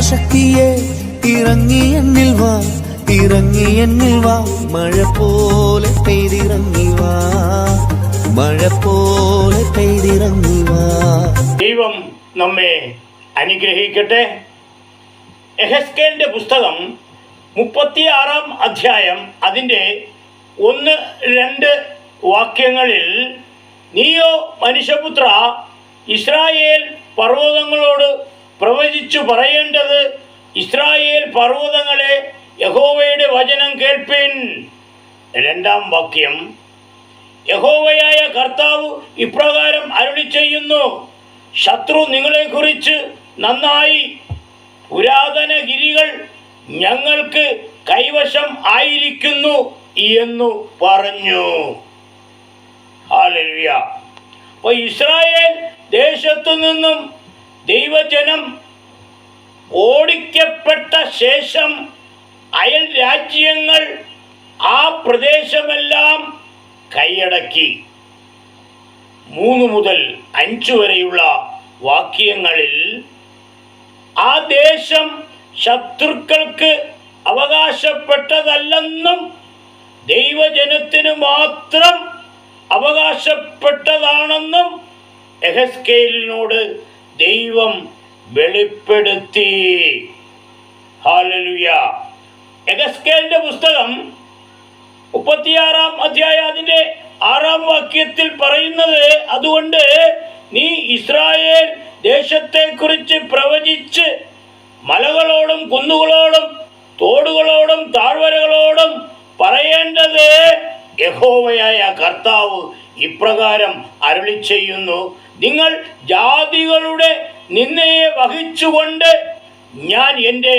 ശക്തിയെ ഇറങ്ങി എന്നിൽ വാ, ഇറങ്ങി എന്നിൽ വാ, മഴ പോലെ പെയ്തിറങ്ങി വാ, മഴ പോലെ പെയ്തിറങ്ങി വാ. ദൈവം നമ്മെ അനുഗ്രഹിക്കട്ടെ. യെഹെസ്കേലിന്റെ പുസ്തകം 36-ാം അധ്യായം അതിൻ്റെ 1-2 വാക്യങ്ങളിൽ, നീയോ മനുഷ്യപുത്ര, ഇസ്രായേൽ പർവ്വതങ്ങളോട് പ്രവചിച്ചു പറയേണ്ടത്, ഇസ്രായേൽ പർവ്വതങ്ങളെ യഹോവയുടെ വചനം കേൾപ്പിൻ. 2-ാം വാക്യം, യഹോവയായ കർത്താവ് ഇപ്രകാരം അരുളിച്ചെയ്യുന്നു, ശത്രു നിങ്ങളെക്കുറിച്ച് നന്നായി, പുരാതന ഗിരികൾ ഞങ്ങൾക്ക് കൈവശം ആയിരിക്കുന്നു എന്നു പറഞ്ഞു. ഹല്ലേലൂയ. അപ്പോൾ ഇസ്രായേൽ ദേശത്തു നിന്നും ദൈവജനം ഓടിക്കപ്പെട്ട ശേഷം അയൽ രാജ്യങ്ങൾ ആ പ്രദേശമെല്ലാം കൈയടക്കി. 3 മുതൽ 5 വരെയുള്ള വാക്യങ്ങളിൽ ആ ദേശം ശത്രുക്കൾക്ക് അവകാശപ്പെട്ടതല്ലെന്നും ദൈവജനത്തിന് മാത്രം അവകാശപ്പെട്ടതാണെന്നും യെഹെസ്കേലിനോട് ദൈവം വെളിപ്പെടുത്തി. ഹല്ലേലൂയ. യെഹെസ്കേലിന്റെ പുസ്തകം 36-ാം അധ്യായം അതിൻ്റെ 6-ാം വാക്യത്തിൽ പറയുന്നത്, അതുകൊണ്ട് നീ ഇസ്രായേൽ ദേശത്തെക്കുറിച്ച് പ്രവചിച്ച് മലകളോടും കുന്നുകളോടും തോടുകളോടും താഴ്വരകളോടും പറയേണ്ടത്, യഹോവയായ കർത്താവ് ഇപ്രകാരം അരുളിച്ചെയ്യുന്നു, നിങ്ങൾ ജാതികളുടെ നിന്ദയെ വഹിച്ചുകൊണ്ട് ഞാൻ എൻ്റെ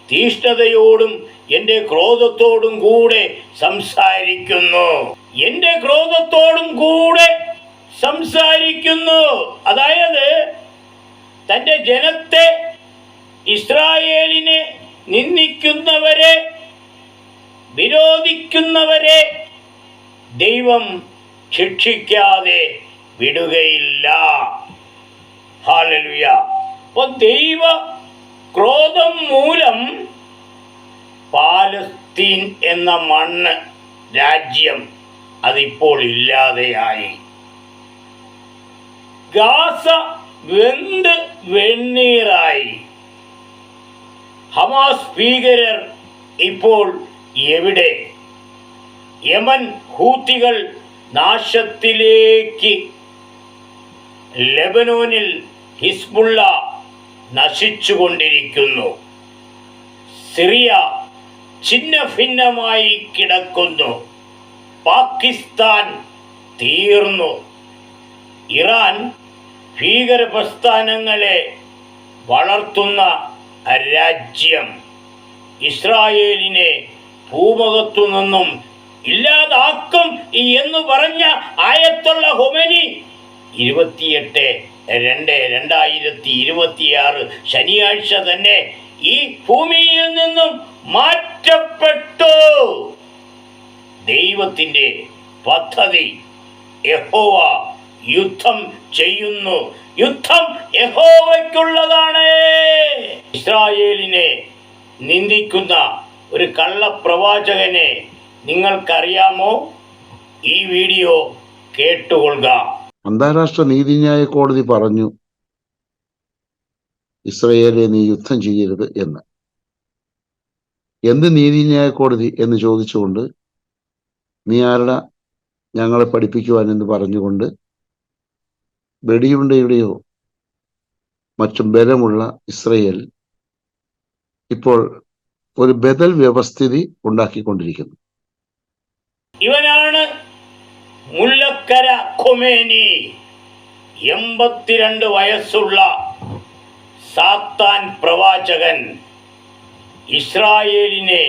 തീഷ്ണതയോടും എൻ്റെ ക്രോധത്തോടും കൂടെ സംസാരിക്കുന്നു. എൻ്റെ ക്രോധത്തോടും കൂടെ സംസാരിക്കുന്നു. അതായത് തൻ്റെ ജനത്തെ, ഇസ്രായേലിനെ നിന്ദിക്കുന്നവരെ, വിരോധിക്കുന്നവരെ ദൈവം ശിക്ഷിക്കാതെ വിടുകയില്ല. ഹല്ലേലൂയ. അപ്പോൾ ദൈവ ക്രോധം മൂലം പാലസ്തീൻ എന്ന മണ്ണ് രാജ്യം അതിപ്പോൾ ഇല്ലാതെയായി. ഗാസ വെന്ത് വെണ്ണീറായി. ഹമാസ് ഭീകരർ ഇപ്പോൾ എവിടെ? യമൻ ഹൂത്തികൾ നാശത്തിലേക്ക്. ലെബനോനിൽ ഹിസ്ബുള്ള നശിച്ചുകൊണ്ടിരിക്കുന്നു. സിറിയ ഛിന്ന ഭിന്നമായി കിടക്കുന്നു. പാകിസ്ഥാൻ തീർന്നു. ഇറാൻ ഭീകര പ്രസ്ഥാനങ്ങളെ വളർത്തുന്ന രാജ്യം. ഇസ്രായേലിനെ ഭൂമുഖത്തു നിന്നും ഇല്ലാതാക്കും എന്ന് പറഞ്ഞ ആയത്തുള്ള ഖൊമേനി 28/2/2026 ശനിയാഴ്ച തന്നെ ഈ ഭൂമിയിൽ നിന്നും മാറ്റപ്പെട്ടു. ദൈവത്തിൻ്റെ പദ്ധതി. യഹോവ യുദ്ധം ചെയ്യുന്നു. യുദ്ധം യഹോവയ്ക്കുള്ളതാണ്. ഇസ്രായേലിനെ നിന്ദിക്കുന്ന ഒരു കള്ളപ്രവാചകനെ നിങ്ങൾക്കറിയാമോ? ഈ വീഡിയോ കേട്ടുകൊള്ളുക. അന്താരാഷ്ട്ര നീതിന്യായ കോടതി പറഞ്ഞു, ഇസ്രയേലെ നീ യുദ്ധം ചെയ്യരുത് എന്ന്. എന്ത് നീതിന്യായ കോടതി എന്ന് ചോദിച്ചുകൊണ്ട്, നീ ആരുടെ ഞങ്ങളെ പഠിപ്പിക്കുവാൻ എന്ന് പറഞ്ഞുകൊണ്ട് വെടിയുണ്ടയുടെയോ മറ്റും ബലമുള്ള ഇസ്രയേൽ ഇപ്പോൾ ഒരു ബദൽ വ്യവസ്ഥിതി ഉണ്ടാക്കിക്കൊണ്ടിരിക്കുന്നു. ഇവനാണ് മുല്ലക്കര ഖൊമേനി. 82 വയസ്സുള്ള സാത്താൻ പ്രവാചകൻ. ഇസ്രായേലിനെ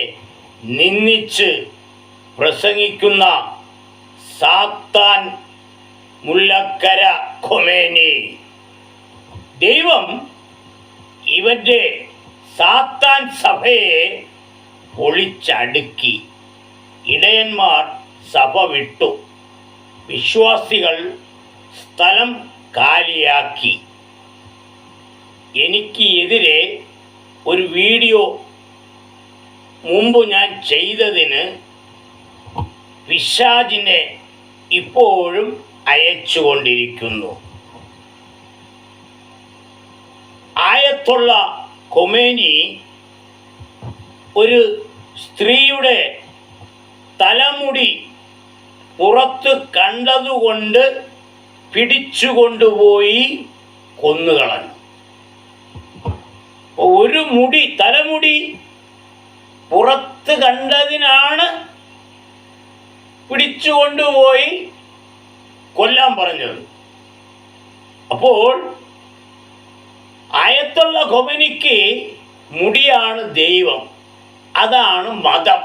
നിന്ദിച്ച് പ്രസംഗിക്കുന്ന സാത്താൻ മുല്ലക്കര ഖൊമേനി. ദൈവം ഇവന്റെ സാത്താൻ സഭയെ പൊളിച്ചടുക്കി. ഇടയന്മാർ സഭ വിട്ടു. വിശ്വാസികൾ സ്ഥലം കാലിയാക്കി. എനിക്ക് എതിരെ ഒരു വീഡിയോ മുമ്പ് ഞാൻ ചെയ്തതിന് പിശാചിനെ ഇപ്പോഴും അയച്ചുകൊണ്ടിരിക്കുന്നു. ആയത്തുള്ള ഖൊമേനി ഒരു സ്ത്രീയുടെ തലമുടി പുറത്ത് കണ്ടതുകൊണ്ട് പിടിച്ചുകൊണ്ടുപോയി കൊന്നുകളഞ്ഞു. ഒരു തലമുടി പുറത്ത് കണ്ടതിനാണ് പിടിച്ചുകൊണ്ടുപോയി കൊല്ലാൻ പറഞ്ഞത്. അപ്പോൾ ആയത്തുള്ള ഖൊമേനിക്ക് മുടിയാണ് ദൈവം, അതാണ് മതം.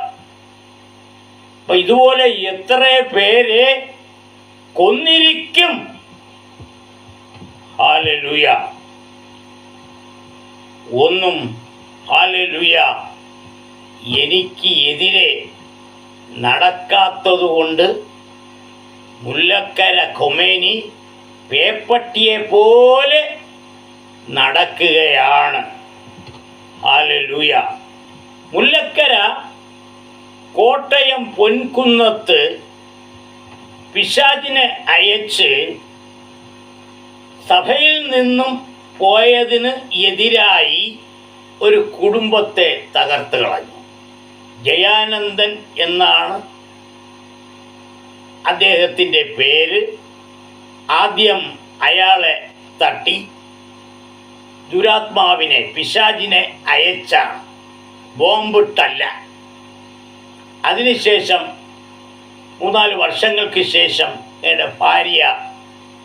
അപ്പൊ ഇതുപോലെ എത്ര പേരെ കൊന്നിരിക്കും. ഹല്ലേലൂയ. ഒന്നും ഹല്ലേലൂയ എനിക്ക് എതിരെ നടക്കാത്തതുകൊണ്ട് മുല്ലക്കര ഖൊമേനി പേപ്പട്ടിയെ പോലെ നടക്കുകയാണ്. ഹല്ലേലൂയ. മുല്ലക്കര കോട്ടയം പൊൻകുന്നത്ത് പിശാചിനെ അയച്ച് സഭയിൽ നിന്നും പോയതിന് എതിരായി ഒരു കുടുംബത്തെ തകർത്ത് കളഞ്ഞു. ജയാനന്ദൻ എന്നാണ് അദ്ദേഹത്തിൻ്റെ പേര്. ആദ്യം അയാളെ തട്ടി ദുരാത്മാവിനെ പിശാചിനെ അയച്ചാണ്, ബോംബിട്ടല്ല. അതിനുശേഷം 3-4 വർഷങ്ങൾക്ക് ശേഷം എൻ്റെ ഭാര്യ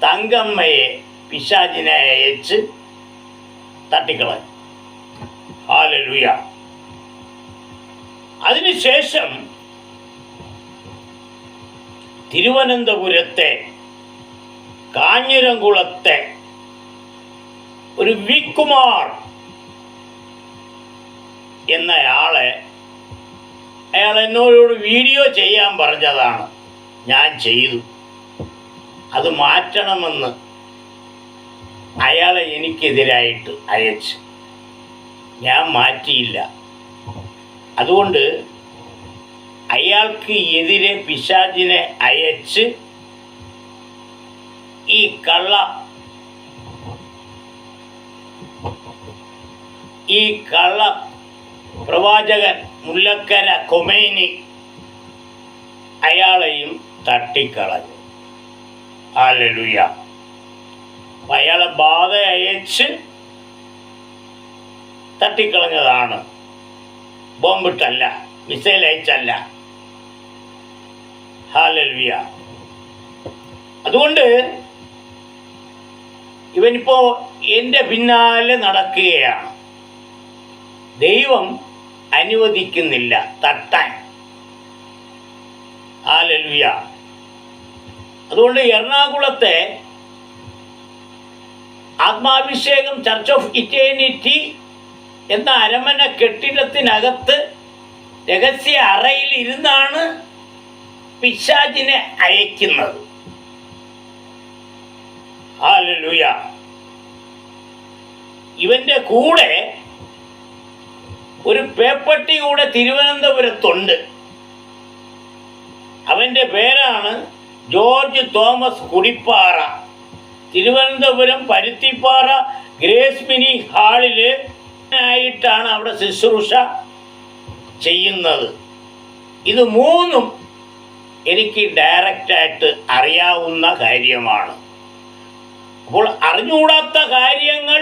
തങ്കമ്മയെ പിശാചിനെ അയച്ച് തട്ടിക്കളഞ്ഞു. ഹല്ലേലൂയ. അതിനുശേഷം തിരുവനന്തപുരത്തെ കാഞ്ഞിരംകുളത്തെ ഒരു വി കുമാർ എന്നയാളെ അയാൾ എന്നോട് വീഡിയോ ചെയ്യാൻ പറഞ്ഞതാണ്. ഞാൻ ചെയ്തു. അത് മാറ്റണമെന്ന് അയാളെ എനിക്കെതിരായിട്ട് അയച്ച് ഞാൻ മാറ്റിയില്ല. അതുകൊണ്ട് അയാൾക്ക് എതിരെ പിശാചിനെ അയച്ച് ഈ കള്ള പ്രവാചകൻ മുല്ലക്കര ഖൊമേനി അയാളെയും തട്ടിക്കളഞ്ഞു. ഹല്ലേലൂയ. അയാളെ ബാധ അയച്ച് തട്ടിക്കളഞ്ഞതാണ്, ബോംബിട്ടല്ല, മിസൈൽ അയച്ചല്ല. ഹല്ലേലൂയ. അതുകൊണ്ട് ഇവനിപ്പോ എൻ്റെ പിന്നാലെ നടക്കുകയാണ്. ദൈവം അനുവദിക്കുന്നില്ല തട്ടാൻ. ഹല്ലേലൂയ. അതുകൊണ്ട് എറണാകുളത്തെ ആത്മാഭിഷേകം ചർച്ച് ഓഫ് ഇറ്റേണിറ്റി എന്ന അരമന കെട്ടിടത്തിനകത്ത് രഹസ്യ അറയിൽ ഇരുന്നാണ് പിശാചിനെ അയക്കുന്നത്. ഹല്ലേലൂയ. ഇവന്റെ കൂടെ ഒരു പേപ്പട്ടി കൂടെ തിരുവനന്തപുരത്തുണ്ട്. അവൻ്റെ പേരാണ് ജോർജ് തോമസ് കുടിപ്പാറ. തിരുവനന്തപുരം പരുത്തിപ്പാറ ഗ്രേസ് മിനി ഹാളിൽ ആയിട്ടാണ് അവിടെ ശുശ്രൂഷ ചെയ്യുന്നത്. ഇത് മൂന്നും എനിക്ക് ഡയറക്റ്റായിട്ട് അറിയാവുന്ന കാര്യമാണ്. അപ്പോൾ അറിഞ്ഞുകൂടാത്ത കാര്യങ്ങൾ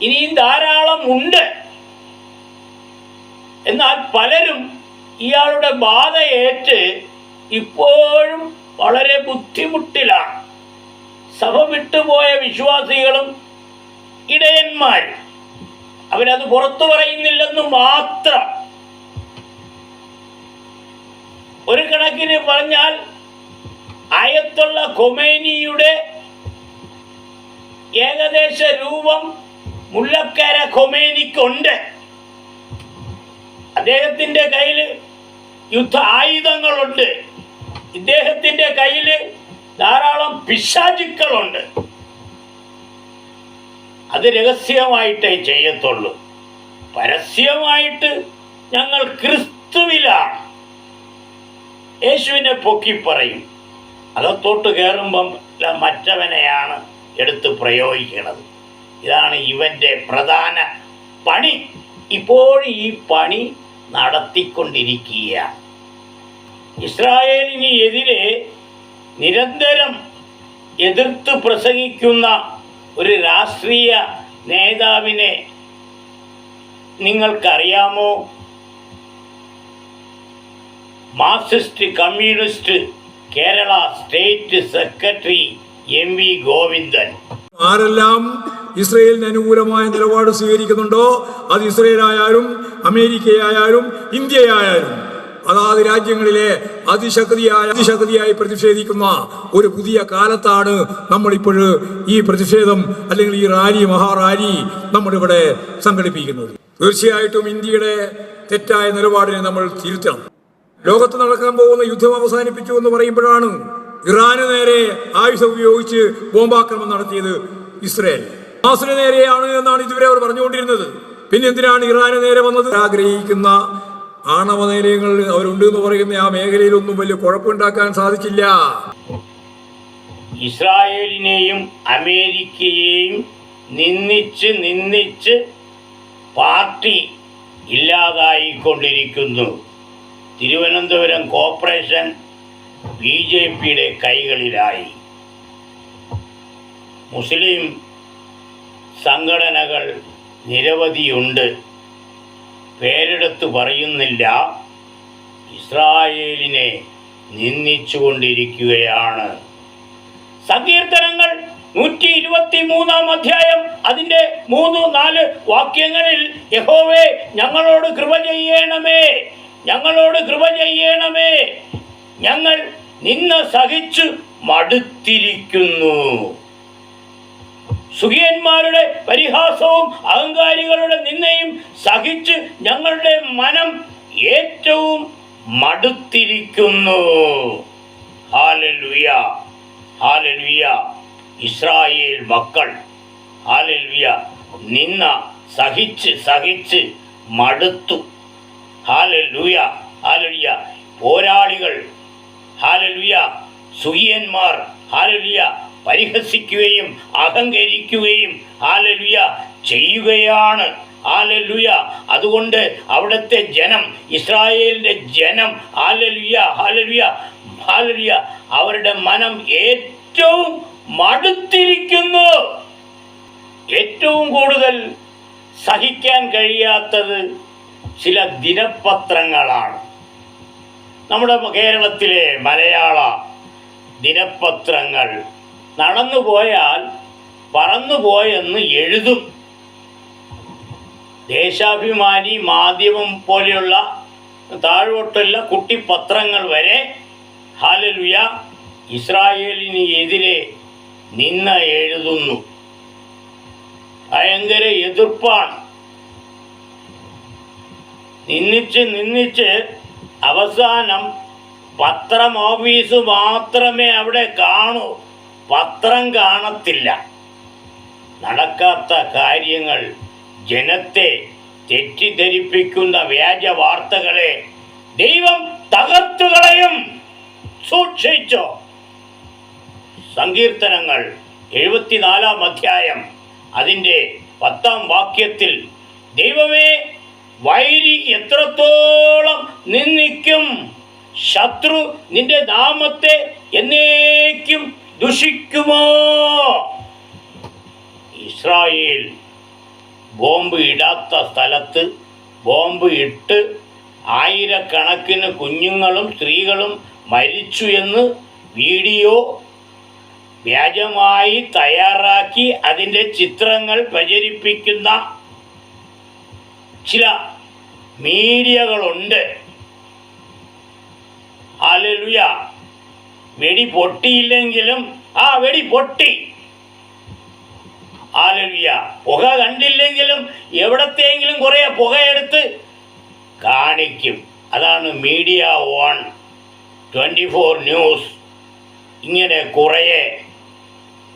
ഇനിയും ധാരാളം ഉണ്ട്. എന്നാൽ പലരും ഇയാളുടെ ബാധയേറ്റ് ഇപ്പോഴും വളരെ ബുദ്ധിമുട്ടിലാണ്. സഭ വിട്ടുപോയ വിശ്വാസികളും ഇടയന്മാരും അവരത് പുറത്തു പറയുന്നില്ലെന്ന് മാത്രം. ഒരു കണക്കിന് പറഞ്ഞാൽ ആയത്തുള്ള ഖൊമേനിയുടെ ഏകദേശ രൂപം മുല്ലക്കര ഖൊമേനിക്കുണ്ട്. അദ്ദേഹത്തിൻ്റെ കയ്യിൽ യുദ്ധ ആയുധങ്ങളുണ്ട്. ഇദ്ദേഹത്തിൻ്റെ കയ്യിൽ ധാരാളം പിശാചുക്കളുണ്ട്. അത് രഹസ്യമായിട്ടേ ചെയ്യത്തുള്ളൂ. പരസ്യമായിട്ട് ഞങ്ങൾ ക്രിസ്തുവിലാണ്, യേശുവിനെ പൊക്കി പറയും. അകത്തോട്ട് കയറുമ്പം മറ്റവനെയാണ് എടുത്ത് പ്രയോഗിക്കുന്നത്. ഇതാണ് ഇവൻ്റെ പ്രധാന പണി. ഇപ്പോൾ ഈ പണി നടത്തിക്കൊണ്ടിരിക്കുകയാണ്. ഇസ്രായേലിന് എതിരെ നിരന്തരം എതിർത്ത് പ്രസംഗിക്കുന്ന ഒരു രാഷ്ട്രീയ നേതാവിനെ നിങ്ങൾക്കറിയാമോ? Marxist communist Kerala state secretary MV Govindan. ആരെല്ലാം ഇസ്രയേലിന് അനുകൂലമായ നിലപാട് സ്വീകരിക്കുന്നുണ്ടോ, അത് ഇസ്രയേലായാലും അമേരിക്കയായാലും ഇന്ത്യയായാലും അതാത് രാജ്യങ്ങളിലെ അതിശക്തിയായി പ്രതിഷേധിക്കുന്ന ഒരു പുതിയ കാലത്താണ് നമ്മളിപ്പോൾ ഈ പ്രതിഷേധം അല്ലെങ്കിൽ ഈ മഹാറാലി നമ്മളിവിടെ സംഘടിപ്പിക്കുന്നത്. തീർച്ചയായിട്ടും ഇന്ത്യയുടെ തെറ്റായ നിലപാടിനെ നമ്മൾ തിരുത്തണം. ലോകത്ത് നടക്കാൻ പോകുന്ന യുദ്ധം അവസാനിപ്പിച്ചു എന്ന് പറയുമ്പോഴാണ് ഇറാന് നേരെ ആയുധം ഉപയോഗിച്ച് ബോംബാക്രമണം നടത്തിയത് ഇസ്രയേൽ. ഹമാസിന് നേരെയാണ് എന്നാണ് ഇതുവരെ അവർ പറഞ്ഞുകൊണ്ടിരുന്നത്. പിന്നെ എന്തിനാണ് ഇറാന് നേരെ വന്നത്? ആഗ്രഹിക്കുന്ന ആണവ നിലയങ്ങൾ അവരുണ്ട് എന്ന് പറയുന്ന ആ മേഖലയിലൊന്നും വലിയ കുഴപ്പമുണ്ടാക്കാൻ സാധിച്ചില്ല. ഇസ്രായേലിനെയും അമേരിക്കയെയും നിന്ദിച്ച് പാർട്ടി ഇല്ലാതായിക്കൊണ്ടിരിക്കുന്നു. തിരുവനന്തപുരം കോർപ്പറേഷൻ BJPയുടെ കൈകളിലായി. മുസ്ലിം സംഘടനകൾ നിരവധിയുണ്ട്, പേരെടുത്ത് പറയുന്നില്ല. ഇസ്രായേലിനെ നിന്ദിച്ചുകൊണ്ടിരിക്കുകയാണ്. സങ്കീർത്തനങ്ങൾ 123 അധ്യായം അതിൻ്റെ 3-4 വാക്യങ്ങളിൽ യഹോവേ ഞങ്ങളോട് കൃപ ചെയ്യണമേ, ഞങ്ങളോട് കൃപ ചെയ്യണമേ, ഞങ്ങൾ നിന്ന സഹിച്ചു മടുത്തിരിക്കുന്നു. സുഖിയന്മാരുടെ പരിഹാസവും അഹങ്കാരികളുടെ നിന്നയും സഹിച്ച് ഞങ്ങളുടെ മനം ഏറ്റവും മടുത്തിരിക്കുന്നു. Hallelujah, hallelujah. ഇസ്രായേൽ മക്കൾ ഹല്ലേലൂയ നിന്ന സഹിച്ച് മടുത്തു. Hallelujah, hallelujah. പോരാളികൾ ഹല്ലേലൂയ, സുഖിയന്മാർ ഹല്ലേലൂയ പരിഹസിക്കുകയും അഹങ്കരിക്കുകയും ഹല്ലേലൂയ ചെയ്യുകയാണ്. ഹല്ലേലൂയ. അതുകൊണ്ട് അവിടുത്തെ ജനം, ഇസ്രായേലിന്റെ ജനം ഹല്ലേലൂയ, ഹല്ലേലൂയ, ഹല്ലേലൂയ അവരുടെ മനം ഏറ്റവും മടുത്തിരിക്കുന്നു. ഏറ്റവും കൂടുതൽ സഹിക്കാൻ കഴിയാത്തത് ചില ദിനപത്രങ്ങളാണ്. നമ്മുടെ കേരളത്തിലെ മലയാള ദിനപത്രങ്ങൾ നടന്നുപോയാൽ പറന്നുപോയെന്ന് എഴുതും. ദേശാഭിമാനി, മാധ്യമം പോലെയുള്ള താഴോട്ടുള്ള കുട്ടിപ്പത്രങ്ങൾ വരെ ഹല്ലേലൂയ ഇസ്രായേലിന് എതിരെ നിന്ന് എഴുതുന്നു. ഭയങ്കര എതിർപ്പാണ്. നിന്നിച്ച് അവസാനം പത്രം ഓഫീസ് മാത്രമേ അവിടെ കാണൂ, പത്രം കാണത്തില്ല. നടക്കാത്ത കാര്യങ്ങൾ, ജനത്തെ തെറ്റിദ്ധരിപ്പിക്കുന്ന വ്യാജ വാർത്തകളെ ദൈവം തകർത്തുകളയും. സൂക്ഷിച്ചോ. സങ്കീർത്തനങ്ങൾ 74 അധ്യായം അതിൻ്റെ 10 വാക്യത്തിൽ ദൈവമേ വൈരി എത്രത്തോളം നിന്ദിക്കും, ശത്രു നിന്റെ നാമത്തെ എന്നേക്കും ദുഷിക്കുമോ? ഇസ്രായേൽ ബോംബ് ഇടാത്ത സ്ഥലത്ത് ബോംബ് ഇട്ട് ആയിരക്കണക്കിന് കുഞ്ഞുങ്ങളും സ്ത്രീകളും മരിച്ചു എന്ന് വീഡിയോ വ്യാജമായി തയ്യാറാക്കി അതിൻ്റെ ചിത്രങ്ങൾ പ്രചരിപ്പിക്കുന്ന ചില മീഡിയകളുണ്ട്. ഹല്ലേലൂയ. വെടി പൊട്ടിയില്ലെങ്കിലും വെടി പൊട്ടി. ഹല്ലേലൂയ. പുക കണ്ടില്ലെങ്കിലും എവിടത്തെങ്കിലും കുറേ പുകയെടുത്ത് കാണിക്കും. അതാണ് മീഡിയ 1, 24 ന്യൂസ്. ഇങ്ങനെ കുറേ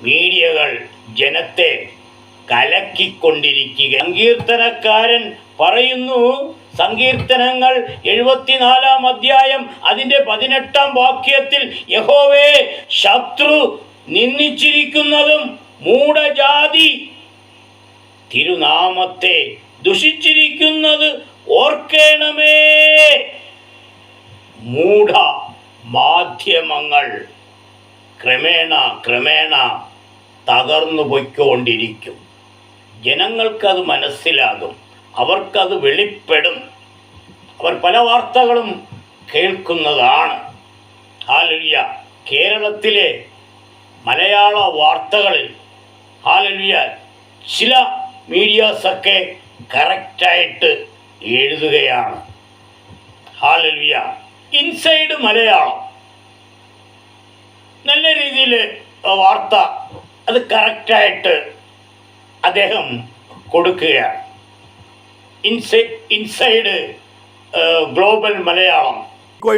മീഡിയകൾ ജനത്തെ കലക്കിക്കൊണ്ടിരിക്കുക. സങ്കീർത്തനക്കാരൻ പറയുന്നു, സങ്കീർത്തനങ്ങൾ 74 അധ്യായം അതിൻ്റെ 18 വാക്യത്തിൽ, യഹോവേ, ശത്രു നിന്ദിച്ചിരിക്കുന്നതും മൂഢജാതി തിരുനാമത്തെ ദുഷിച്ചിരിക്കുന്നത് ഓർക്കേണമേ. മൂഢ മാധ്യമങ്ങൾ ക്രമേണ തകർന്നു പോയിക്കൊണ്ടിരിക്കും. ജനങ്ങൾക്കത് മനസ്സിലാകും, അവർക്കത് വെളിപ്പെടും. അവർ പല വാർത്തകളും കേൾക്കുന്നതാണ്. ഹല്ലേലൂയ. കേരളത്തിലെ മലയാള വാർത്തകളിൽ ഹല്ലേലൂയ ചില മീഡിയാസൊക്കെ കറക്റ്റായിട്ട് എഴുതുകയാണ്. ഹല്ലേലൂയ. ഇൻസൈഡ് മലയാളം നല്ല രീതിയിൽ വാർത്ത അത് കറക്റ്റായിട്ട് അദ്ദേഹം കൊടുക്കുകയാണ്. Inside global Malayalam.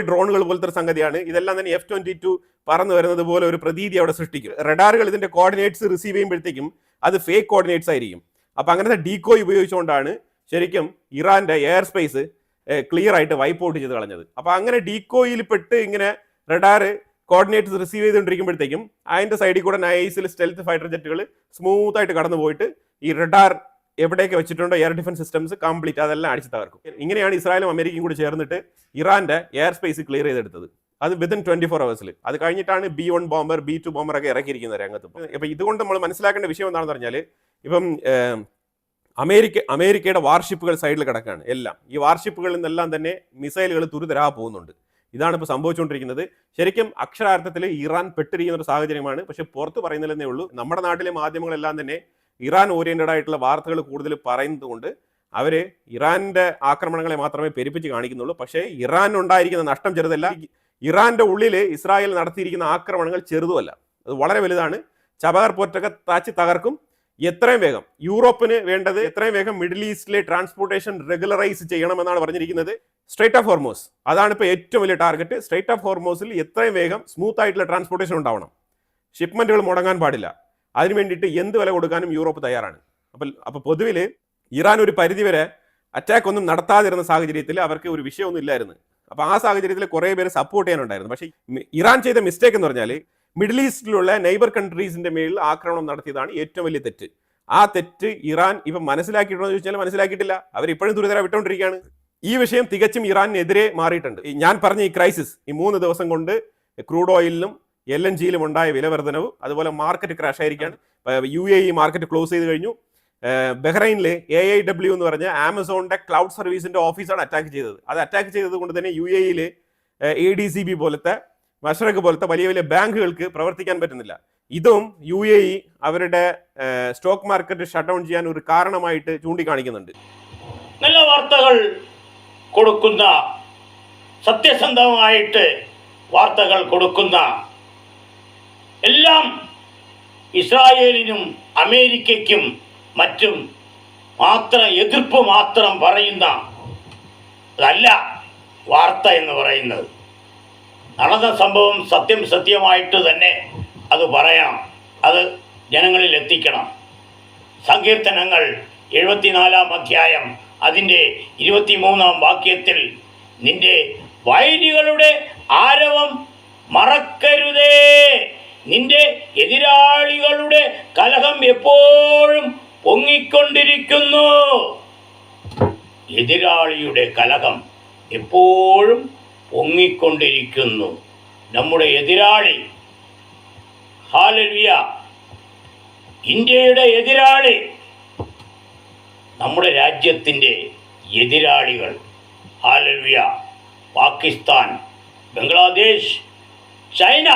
ഡ്രോണുകൾ പോലത്തെ ഒരു സംഗതിയാണ് ഇതെല്ലാം. തന്നെ F-22 പറന്നു വരുന്നത് പോലെ ഒരു പ്രതീതി അവിടെ സൃഷ്ടിക്കും. റഡാറുകൾ ഇതിന്റെ കോർഡിനേറ്റ്സ് റിസീവ് ചെയ്യുമ്പോഴത്തേക്കും അത് ഫേക്ക് കോർഡിനേറ്റ്സ് ആയിരിക്കും. അപ്പൊ അങ്ങനത്തെ ഡീകോയ് ഉപയോഗിച്ചുകൊണ്ടാണ് ശരിക്കും ഇറാന്റെ എയർ സ്പേസ് ക്ലിയർ ആയിട്ട് വൈപ്പ് ഔട്ട് ചെയ്ത് കളഞ്ഞത്. അപ്പൊ അങ്ങനെ ഡീകോയിൽ പെട്ട് ഇങ്ങനെ റഡാർ കോർഡിനേറ്റ്സ് റിസീവ് ചെയ്തുകൊണ്ടിരിക്കുമ്പോഴത്തേക്കും അതിന്റെ സൈഡിൽ കൂടെ നൈസിൽ സ്റ്റെൽത്ത് ഫൈറ്റർ ജെറ്റുകൾ സ്മൂത്ത് ആയിട്ട് കടന്നു പോയിട്ട് ഈ റഡാർ എവിടെയൊക്കെ വെച്ചിട്ടുണ്ടോ എയർ ഡിഫൻസ് സിസ്റ്റംസ് കംപ്ലീറ്റ് അതെല്ലാം അടിച്ചു തകർക്കും. ഇങ്ങനെയാണ് ഇസ്രായേലും അമേരിക്കയും കൂടി ചേർന്നിട്ട് ഇറാന്റെ എയർ സ്പേസ് ക്ലിയർ ചെയ്തെടുത്തത്. അത് വിത്തിൻ 24 hours. അത് കഴിഞ്ഞിട്ടാണ് B-1 ബോംബർ B-2 ബോംബർ ഒക്കെ ഇറക്കിയിരിക്കുന്നത് രംഗത്ത്. ഇപ്പം ഇതുകൊണ്ട് നമ്മൾ മനസ്സിലാക്കേണ്ട വിഷയം എന്താണെന്ന് പറഞ്ഞാൽ, ഇപ്പം അമേരിക്കയുടെ വാർഷിപ്പുകൾ സൈഡിൽ കിടക്കുകയാണ് എല്ലാം. ഈ വാർഷിപ്പുകളിൽ നിന്നെല്ലാം തന്നെ മിസൈലുകൾ തുരുതരാ പോകുന്നുണ്ട്. ഇതാണ് ഇപ്പോൾ സംഭവിച്ചുകൊണ്ടിരിക്കുന്നത്. ശരിക്കും അക്ഷരാർത്ഥത്തിൽ ഇറാൻ പെട്ടിരിക്കുന്ന ഒരു സാഹചര്യമാണ്. പക്ഷെ പുറത്ത് പറയുന്നില്ലെന്നേ ഉള്ളൂ. നമ്മുടെ നാട്ടിലെ മാധ്യമങ്ങളെല്ലാം തന്നെ ഇറാൻ ഓറിയന്റഡ് ആയിട്ടുള്ള വാർത്തകൾ കൂടുതൽ പറയുന്നത് കൊണ്ട് അവർ ഇറാന്റെ ആക്രമണങ്ങളെ മാത്രമേ പെരുപ്പിച്ച് കാണിക്കുന്നുള്ളൂ. പക്ഷേ ഇറാൻ ഉണ്ടായിരിക്കുന്ന നഷ്ടം ചെറുതല്ല. ഇറാന്റെ ഉള്ളിൽ ഇസ്രായേൽ നടത്തിയിരിക്കുന്ന ആക്രമണങ്ങൾ ചെറുതുമല്ല, അത് വളരെ വലുതാണ്. ചബഹർ പോർട്ടൊക്കെ താച്ചി തകർക്കും. എത്രയും വേഗം യൂറോപ്പിന് വേണ്ടത് എത്രയും വേഗം മിഡിൽ ഈസ്റ്റിലെ ട്രാൻസ്പോർട്ടേഷൻ റെഗുലറൈസ് ചെയ്യണമെന്നാണ് പറഞ്ഞിരിക്കുന്നത്. സ്ട്രേറ്റ് ഓഫ് ഹോർമോസ് അതാണ് ഇപ്പോൾ ഏറ്റവും വലിയ ടാർഗറ്റ്. സ്ട്രേറ്റ് ഓഫ് ഹോർമോസിൽ എത്രയും വേഗം സ്മൂത്ത് ആയിട്ടുള്ള ട്രാൻസ്പോർട്ടേഷൻ ഉണ്ടാവണം. ഷിപ്മെന്റുകൾ മുടങ്ങാൻ പാടില്ല. അതിന് വേണ്ടിയിട്ട് എന്ത് വില കൊടുക്കാനും യൂറോപ്പ് തയ്യാറാണ്. അപ്പോൾ പൊതുവിൽ ഇറാൻ ഒരു പരിധിവരെ അറ്റാക്ക് ഒന്നും നടത്താതിരുന്ന സാഹചര്യത്തിൽ അവർക്ക് ഒരു വിഷയമൊന്നും ഇല്ലായിരുന്നു. അപ്പോൾ ആ സാഹചര്യത്തിൽ കുറേ പേര് സപ്പോർട്ട് ചെയ്യാനുണ്ടായിരുന്നു. പക്ഷേ ഇറാൻ ചെയ്ത മിസ്റ്റേക്ക് എന്ന് പറഞ്ഞാൽ മിഡിൽ ഈസ്റ്റിലുള്ള നെയ്ബർ കൺട്രീസിന്റെ മേളിൽ ആക്രമണം നടത്തിയതാണ് ഏറ്റവും വലിയ തെറ്റ്. ആ തെറ്റ് ഇറാൻ ഇപ്പം മനസ്സിലാക്കിയിട്ടുണ്ടോ എന്ന് ചോദിച്ചാൽ മനസ്സിലാക്കിയിട്ടില്ല. അവരിപ്പോഴും ദുരിതര വിട്ടുകൊണ്ടിരിക്കുകയാണ്. ഈ വിഷയം തികച്ചും ഇറാനെതിരെ മാറിയിട്ടുണ്ട്. ഞാൻ പറഞ്ഞ ഈ ക്രൈസിസ്, ഈ 3 ദിവസം കൊണ്ട് ക്രൂഡ് ഓയിലിലും LNGയിലും ഉണ്ടായ വിലവർദ്ധനവ്, അതുപോലെ മാർക്കറ്റ് ക്രാഷ് ആയിരിക്കാണ്. UAE മാർക്കറ്റ് ക്ലോസ് ചെയ്ത് കഴിഞ്ഞു. ബഹ്റൈനിലെ AIW എന്ന് പറഞ്ഞ ആമസോണിന്റെ ക്ലൗഡ് സർവീസിന്റെ ഓഫീസാണ് അറ്റാക്ക് ചെയ്തത്. അത് അറ്റാക്ക് ചെയ്തത് കൊണ്ട് തന്നെ UAEയിലെ ADCB പോലത്തെ മഷ്റഖ് പോലത്തെ വലിയ വലിയ ബാങ്കുകൾക്ക് പ്രവർത്തിക്കാൻ പറ്റുന്നില്ല. ഇതും UAE അവരുടെ സ്റ്റോക്ക് മാർക്കറ്റ് ഷട്ട് ഡൗൺ ചെയ്യാൻ ഒരു കാരണമായിട്ട് ചൂണ്ടിക്കാണിക്കുന്നുണ്ട്. നല്ല വാർത്തകൾ കൊടുക്കുന്ന, സത്യസന്ധമായിട്ട് വാർത്തകൾ കൊടുക്കുന്ന, എല്ലാം ഇസ്രായേലിനും അമേരിക്കയ്ക്കും മറ്റും മാത്രം എതിർപ്പ് മാത്രം പറയുന്ന അതല്ല വാർത്ത എന്ന് പറയുന്നത്. നടന്ന സംഭവം സത്യമായിട്ട് തന്നെ അത് പറയണം, അത് ജനങ്ങളിൽ എത്തിക്കണം. സങ്കീർത്തനങ്ങൾ 74 അധ്യായം അതിൻ്റെ 23 വാക്യത്തിൽ, നിന്റെ വൈരികളുടെ ആരവം മറക്കരുതേ, നിന്റെ എതിരാളികളുടെ കലഹം എപ്പോഴും പൊങ്ങിക്കൊണ്ടിരിക്കുന്നു. എതിരാളിയുടെ കലഹം എപ്പോഴും പൊങ്ങിക്കൊണ്ടിരിക്കുന്നു. നമ്മുടെ എതിരാളി, ഹല്ലേലൂയ, ഇന്ത്യയുടെ എതിരാളി, നമ്മുടെ രാജ്യത്തിൻ്റെ എതിരാളികൾ, hallelujah, Pakistan, Bangladesh, China,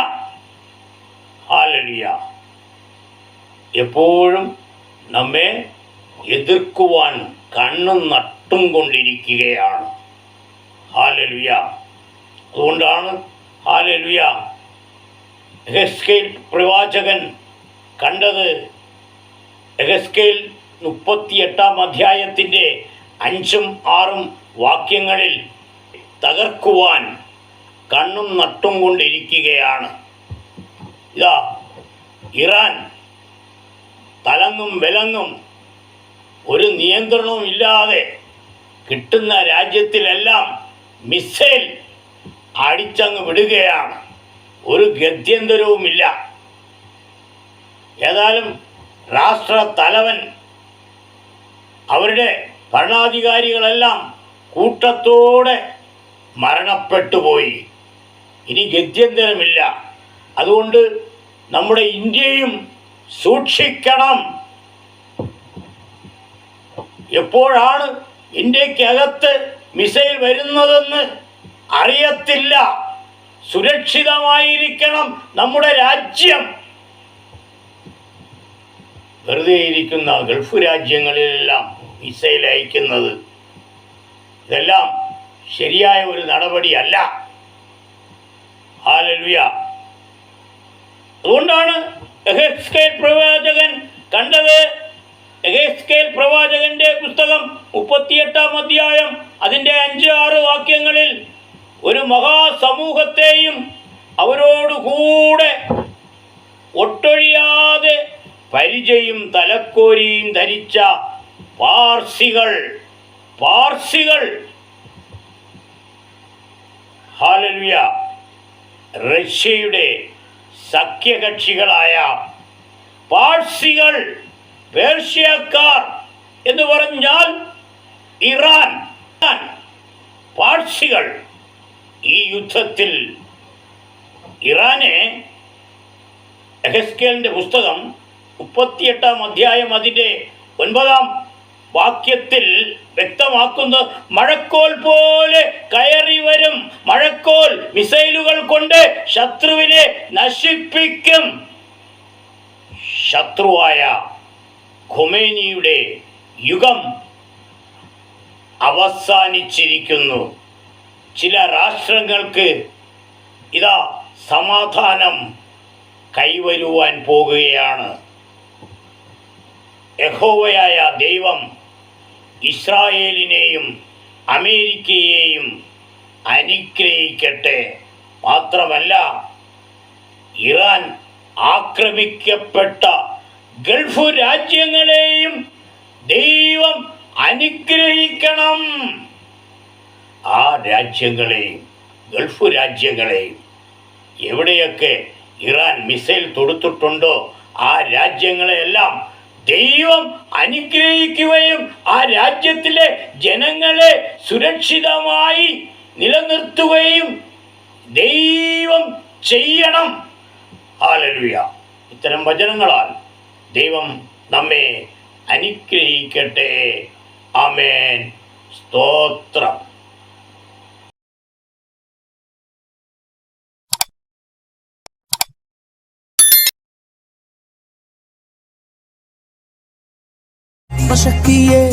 hallelujah, എപ്പോഴും നമ്മെ എതിർക്കുവാൻ കണ്ണും നട്ടും കൊണ്ടിരിക്കുകയാണ്. ഹല്ലേലൂയ. അതുകൊണ്ടാണ് ഹല്ലേലൂയ യെഹെസ്കേൽ പ്രവാചകൻ കണ്ടത്. യെഹെസ്കേൽ 38 അധ്യായത്തിൻ്റെ 5ഉം 6ഉം വാക്യങ്ങളിൽ തകർക്കുവാൻ കണ്ണും നട്ടും കൊണ്ടിരിക്കുകയാണ്. ഇതാ ഇറാൻ തലങ്ങും വിലങ്ങും ഒരു നിയന്ത്രണവും ഇല്ലാതെ കിട്ടുന്ന രാജ്യത്തിലെല്ലാം മിസൈൽ അടിച്ചങ്ങ് വിടുകയാണ്. ഒരു ഗത്യന്തരവുമില്ല. ഏതായാലും രാഷ്ട്ര തലവൻ അവരുടെ ഭരണാധികാരികളെല്ലാം കൂട്ടത്തോടെ മരണപ്പെട്ടുപോയി. ഇനി ഗത്യന്തരമില്ല. അതുകൊണ്ട് നമ്മുടെ ഇന്ത്യയും സൂക്ഷിക്കണം. എപ്പോഴാണ് ഇന്ത്യക്കകത്ത് മിസൈൽ വരുന്നതെന്ന് അറിയത്തില്ല. സുരക്ഷിതമായിരിക്കണം നമ്മുടെ രാജ്യം. വെറുതെ ഇരിക്കുന്ന ഗൾഫ് രാജ്യങ്ങളിലെല്ലാം മിസൈൽ അയക്കുന്നത് ഇതെല്ലാം ശരിയായ ഒരു നടപടിയല്ല. ഹല്ലേലൂയ. അതുകൊണ്ടാണ് യെഹെസ്കേൽ പ്രവാചകൻ കണ്ടത്. യെഹെസ്കേൽ പ്രവാചകന്റെ പുസ്തകം 38-ാം അധ്യായം അതിൻ്റെ 5-6 വാക്യങ്ങളിൽ ഒരു മഹാസമൂഹത്തെയും അവരോടുകൂടെ ഒട്ടൊഴിയാതെ പരിചയും തലക്കോരിയും ധരിച്ച പാർസികൾ ഹല്ലേലൂയ, റഷ്യയുടെ സഖ്യകക്ഷികളായ പാർസികൾ, പേർഷ്യക്കാർ എന്ന് പറഞ്ഞാൽ ഇറാൻ, പാർസികൾ ഈ യുദ്ധത്തിൽ ഇറാനെ യെഹെസ്കേലിൻ്റെ പുസ്തകം 38-ാം അധ്യായം അതിൻ്റെ 9-ാം വാക്യത്തിൽ വ്യക്തമാക്കുന്നത് മഴക്കോൽ പോലെ കയറി വരും. മഴക്കോൽ മിസൈലുകൾ കൊണ്ട് ശത്രുവിനെ നശിപ്പിക്കും. ശത്രുവായ ഖൊമേനിയുടെ യുഗം അവസാനിച്ചിരിക്കുന്നു. ചില രാഷ്ട്രങ്ങൾക്ക് ഇതാ സമാധാനം കൈവരുവാൻ പോകുകയാണ്. യഹോവയായ ദൈവം ഇസ്രായേലിനെയും അമേരിക്കയെയും അനുഗ്രഹിക്കട്ടെ. മാത്രമല്ല, ഇറാൻ ആക്രമിക്കപ്പെട്ട ഗൾഫ് രാജ്യങ്ങളെയും ദൈവം അനുഗ്രഹിക്കണം. ആ രാജ്യങ്ങളെയും ഗൾഫ് രാജ്യങ്ങളെയും എവിടെയൊക്കെ ഇറാൻ മിസൈൽ തൊടുത്തിട്ടുണ്ടോ ആ രാജ്യങ്ങളെയെല്ലാം ദൈവം അനുഗ്രഹിക്കുകയും ആ രാജ്യത്തിലെ ജനങ്ങളെ സുരക്ഷിതമായി നിലനിർത്തുകയും ദൈവം ചെയ്യണം. ഹല്ലേലൂയ. ഇത്തരം വചനങ്ങളാൽ ദൈവം നമ്മെ അനുഗ്രഹിക്കട്ടെ. ആമേൻ. സ്തോത്രം. ശക്തിയെ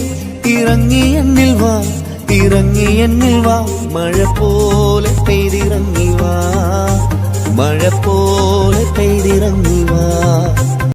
ഇറങ്ങി എന്നിൽ വാ, മഴ പോലെ പെയ്തിറങ്ങി വാ, മഴ പോലെ പെയ്തിറങ്ങി വാ.